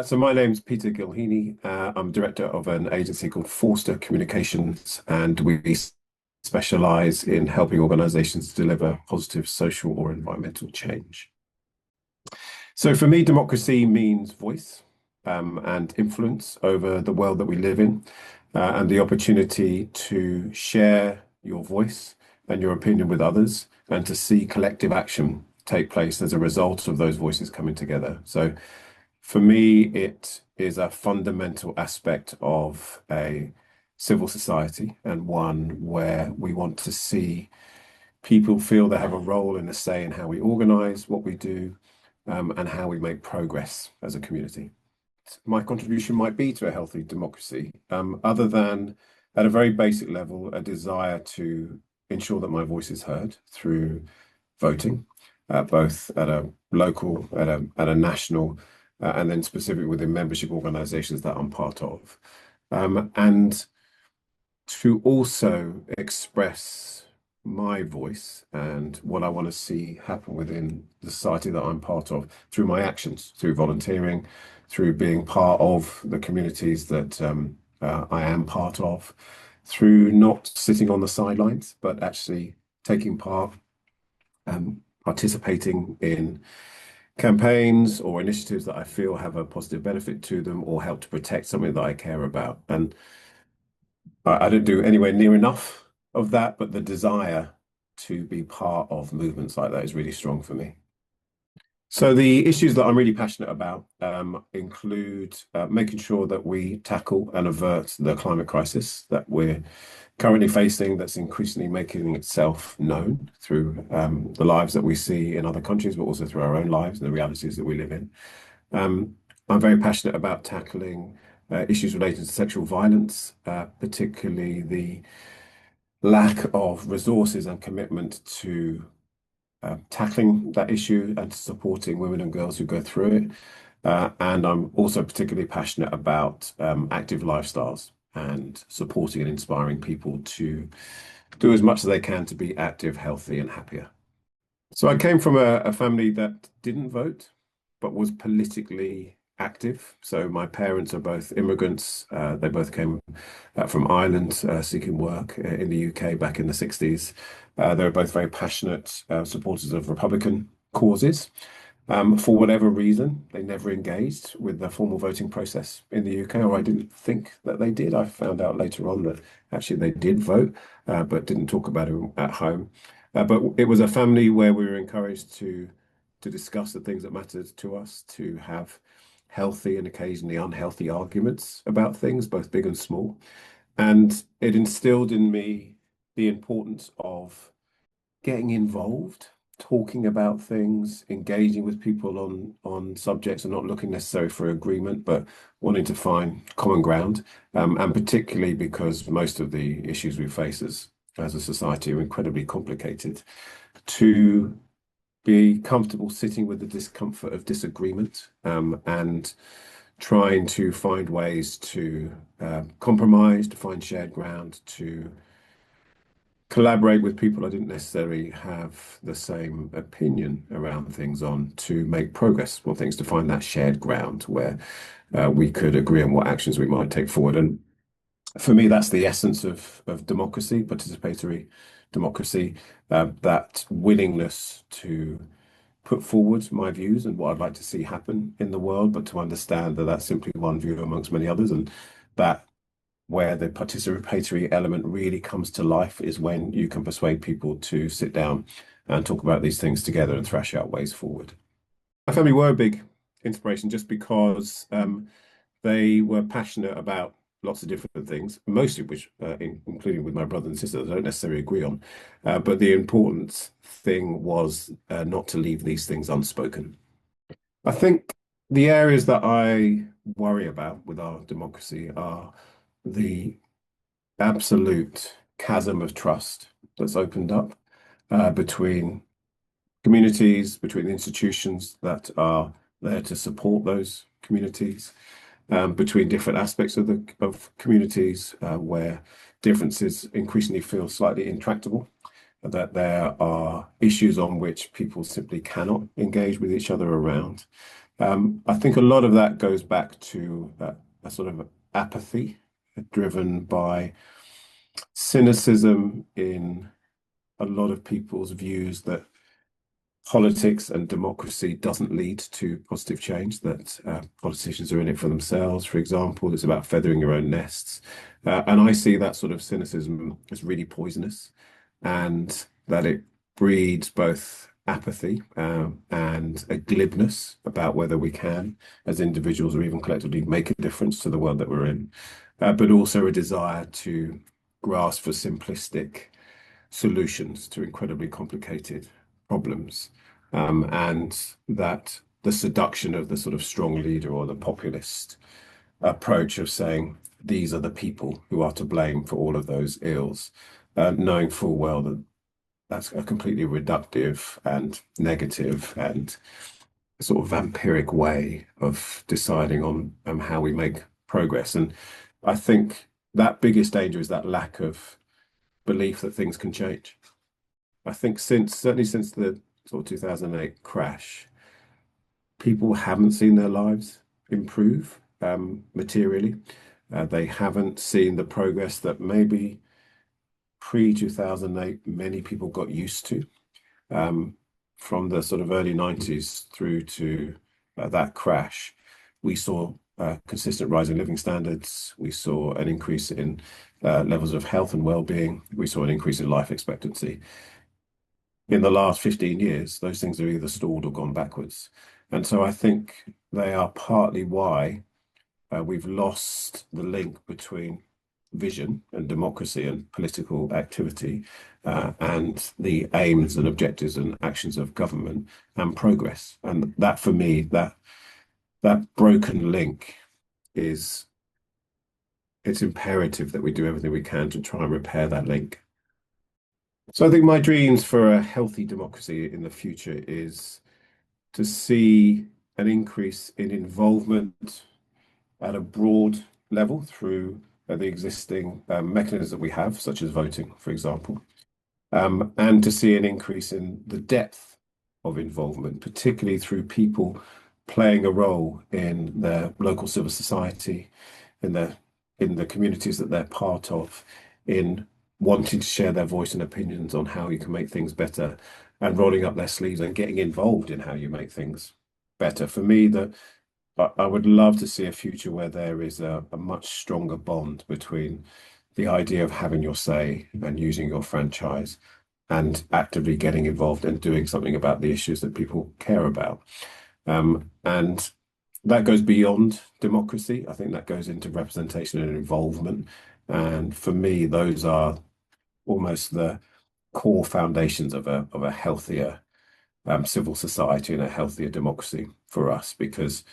So my name's Peter Gilheany. I'm director of an agency called Forster Communications, and we specialize in helping organizations deliver positive social or environmental change. So for me, democracy means voice and influence over the world that we live in, and the opportunity to share your voice and your opinion with others, and to see collective action take place as a result of those voices coming together. So for me, it is a fundamental aspect of a civil society, and one where we want to see people feel they have a role and a say in how we organize, what we do, and how we make progress as a community. My contribution might be to a healthy democracy, other than at a very basic level, a desire to ensure that my voice is heard through voting, both at a local, at a national, and then specifically within membership organizations that I'm part of. And to also express my voice and what I want to see happen within the society that I'm part of through my actions, through volunteering, through being part of the communities that I am part of, through not sitting on the sidelines, but actually taking part, participating in campaigns or initiatives that I feel have a positive benefit to them or help to protect something that I care about. And I don't do anywhere near enough of that, but the desire to be part of movements like that is really strong for me. So the issues that I'm really passionate about include making sure that we tackle and avert the climate crisis that we're currently facing, that's increasingly making itself known through the lives that we see in other countries, but also through our own lives and the realities that we live in. I'm very passionate about tackling issues related to sexual violence, particularly the lack of resources and commitment to tackling that issue and supporting women and girls who go through it. And I'm also particularly passionate about active lifestyles and supporting and inspiring people to do as much as they can to be active, healthy, and happier. So I came from a family that didn't vote, but was politically active. So my parents are both immigrants. They both came from Ireland seeking work in the UK back in the 60s. They were both very passionate supporters of Republican causes. For whatever reason, they never engaged with the formal voting process in the UK, or I didn't think that they did. I found out later on that actually they did vote, but didn't talk about it at home. But it was a family where we were encouraged to discuss the things that mattered to us, to have healthy and occasionally unhealthy arguments about things, both big and small. And it instilled in me the importance of getting involved, talking about things, engaging with people on subjects, and not looking necessarily for agreement, but wanting to find common ground. And particularly because most of the issues we face as a society are incredibly complicated, to be comfortable sitting with the discomfort of disagreement, and trying to find ways to compromise, to find shared ground, to collaborate with people I didn't necessarily have the same opinion around things on, to make progress on things, to find that shared ground where we could agree on what actions we might take forward. And for me, that's the essence of democracy, participatory democracy, that willingness to put forward my views and what I'd like to see happen in the world, but to understand that that's simply one view amongst many others, and that where the participatory element really comes to life is when you can persuade people to sit down and talk about these things together and thrash out ways forward. My family were a big inspiration just because they were passionate about lots of different things, most of which, including with my brother and sister, I don't necessarily agree on. But the important thing was not to leave these things unspoken. I think the areas that I worry about with our democracy are the absolute chasm of trust that's opened up between communities, between institutions that are there to support those communities, between different aspects of communities where differences increasingly feel slightly intractable, that there are issues on which people simply cannot engage with each other around. I think a lot of that goes back to a sort of apathy driven by cynicism in a lot of people's views that politics and democracy doesn't lead to positive change, that politicians are in it for themselves, for example. It's about feathering your own nests. And I see that sort of cynicism as really poisonous and that it breeds both apathy and a glibness about whether we can, as individuals or even collectively, make a difference to the world that we're in, but also a desire to grasp for simplistic solutions to incredibly complicated problems. And that the seduction of the sort of strong leader or the populist approach of saying these are the people who are to blame for all of those ills, knowing full well that that's a completely reductive and negative and sort of vampiric way of deciding on how we make progress. And I think that biggest danger is that lack of belief that things can change. I think certainly since the sort of 2008 crash, people haven't seen their lives improve materially. They haven't seen the progress that maybe pre-2008 many people got used to. From the sort of early 90s through to that crash, we saw consistent rise in living standards. We saw an increase in levels of health and well-being. We saw an increase in life expectancy. In the last 15 years, those things have either stalled or gone backwards. And so I think they are partly why we've lost the link between vision and democracy and political activity and the aims and objectives and actions of government and progress. And that, for me, that broken link is it's imperative that we do everything we can to try and repair that link. So I think my dreams for a healthy democracy in the future is to see an increase in involvement at a broad level through the existing mechanisms that we have, such as voting, for example, and to see an increase in the depth of involvement, particularly through people playing a role in their local civil society, in the communities that they're part of, in wanting to share their voice and opinions on how you can make things better, and rolling up their sleeves and getting involved in how you make things better. For me, I would love to see a future where there is a much stronger bond between the idea of having your say and using your franchise and actively getting involved and doing something about the issues that people care about. And that goes beyond democracy. I think that goes into representation and involvement. And for me, those are almost the core foundations of a healthier civil society and a healthier democracy for us, because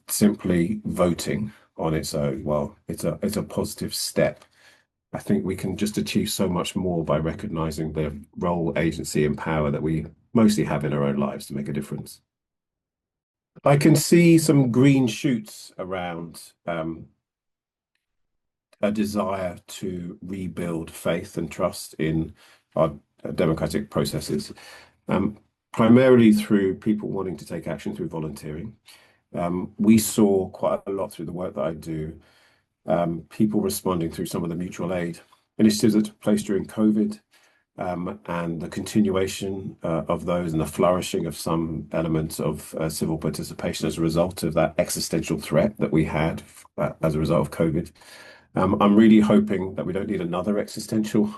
simply voting on its own, well, it's a positive step. I think we can just achieve so much more by recognizing the role, agency, and power that we mostly have in our own lives to make a difference. I can see some green shoots around a desire to rebuild faith and trust in our democratic processes, primarily through people wanting to take action through volunteering. We saw quite a lot through the work that I do, people responding through some of the mutual aid initiatives that took place during COVID, and the continuation of those and the flourishing of some elements of civil participation as a result of that existential threat that we had as a result of COVID. I'm really hoping that we don't need another existential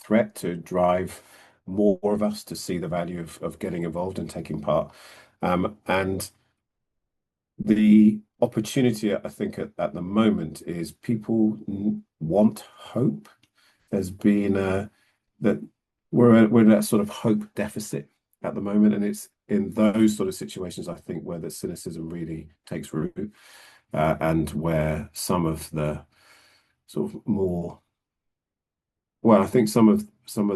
threat to drive more of us to see the value of getting involved and taking part. And the opportunity, I think, at the moment is people want hope. There's been that we're in that sort of hope deficit at the moment, and it's in those sort of situations, I think, where the cynicism really takes root, and where some of the sort of more, well, I think some of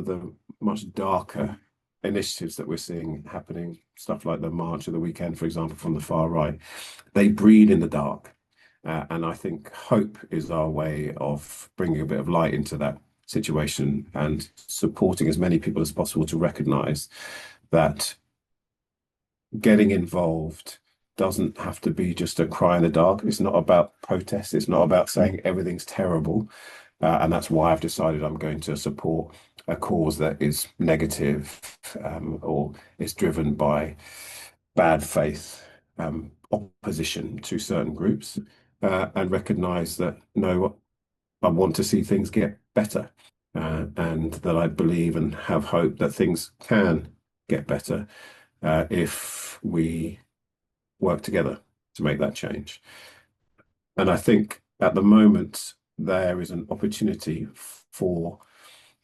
the much darker initiatives that we're seeing happening, stuff like the March of the Weekend, for example, from the far right, they breed in the dark. And I think hope is our way of bringing a bit of light into that situation and supporting as many people as possible to recognize that getting involved doesn't have to be just a cry in the dark. It's not about protest. It's not about saying everything's terrible. And that's why I've decided I'm going to support a cause that is negative, or is driven by bad faith, opposition to certain groups, and recognize that no, I want to see things get better, and that I believe and have hope that things can get better, if we work together to make that change. And I think at the moment there is an opportunity for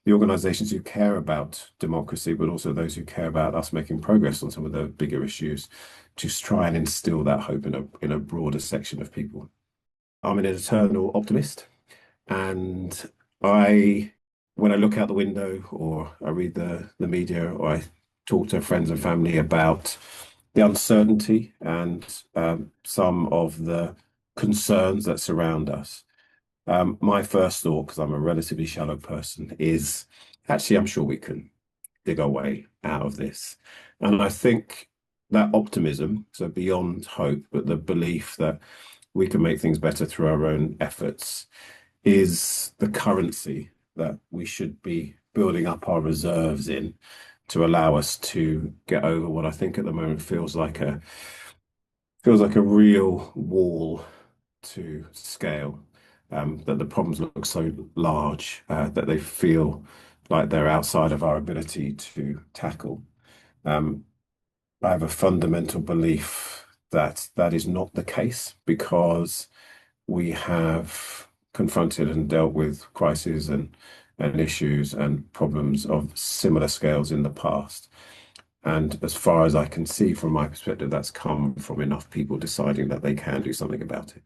the organizations who care about democracy, but also those who care about us making progress on some of the bigger issues, to try and instill that hope in a broader section of people. I'm an eternal optimist, and I, when I look out the window or I read the media or I talk to friends and family about the uncertainty and some of the concerns that surround us, my first thought, because I'm a relatively shallow person, is actually I'm sure we can dig our way out of this. And I think that optimism, so beyond hope, but the belief that we can make things better through our own efforts, is the currency that we should be building up our reserves in to allow us to get over what I think at the moment feels like a real wall to scale. That the problems look so large, that they feel like they're outside of our ability to tackle. Um, I have a fundamental belief that that is not the case, because we have confronted and dealt with crises and issues and problems of similar scales in the past. And as far as I can see from my perspective, that's come from enough people deciding that they can do something about it.